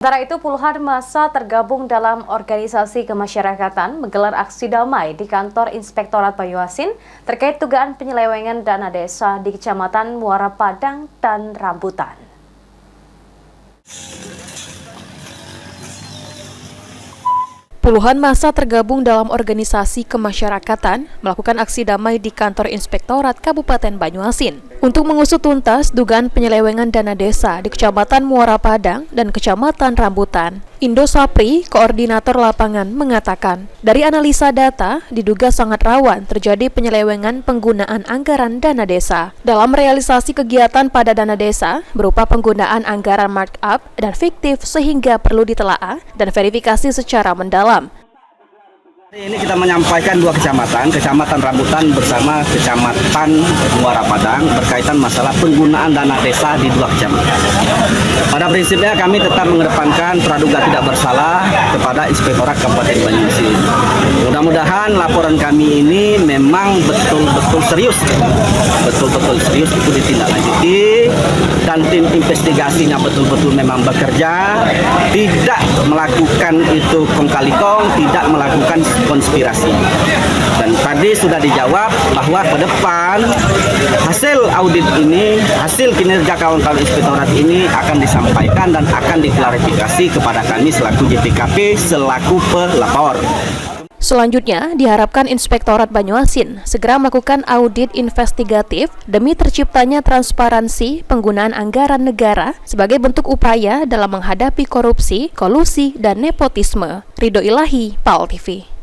Sementara itu, puluhan massa tergabung dalam organisasi kemasyarakatan menggelar aksi damai di kantor Inspektorat Banyuasin terkait dugaan penyelewengan dana desa di Kecamatan Muara Padang dan Rambutan. Puluhan massa tergabung dalam organisasi kemasyarakatan melakukan aksi damai di kantor Inspektorat Kabupaten Banyuasin untuk mengusut tuntas dugaan penyelewengan dana desa di Kecamatan Muara Padang dan Kecamatan Rambutan. Indo Sapri, koordinator lapangan, mengatakan, dari analisa data, diduga sangat rawan terjadi penyelewengan penggunaan anggaran dana desa. Dalam realisasi kegiatan pada dana desa, berupa penggunaan anggaran markup dan fiktif sehingga perlu ditelaah dan verifikasi secara mendalam. Hari ini kita menyampaikan dua kecamatan Rambutan bersama Kecamatan Muara Padang berkaitan masalah penggunaan dana desa di dua kecamatan. Pada prinsipnya kami tetap mengedepankan praduga tidak bersalah kepada Inspektorat Kabupaten Banyuasin. Mudah-mudahan laporan kami ini memang betul-betul serius itu ditindaklanjuti dan tim investigasinya betul-betul memang bekerja, tidak melakukan itu kong kali kong, tidak melakukan konspirasi. Dan tadi sudah dijawab bahwa ke depan hasil audit ini, hasil kinerja kawan-kawan inspektorat ini akan disampaikan dan akan diklarifikasi kepada kami selaku JPKP, selaku pelapor. Selanjutnya, diharapkan Inspektorat Banyuasin segera melakukan audit investigatif demi terciptanya transparansi penggunaan anggaran negara sebagai bentuk upaya dalam menghadapi korupsi, kolusi, dan nepotisme. Ridho Ilahi, PAL TV.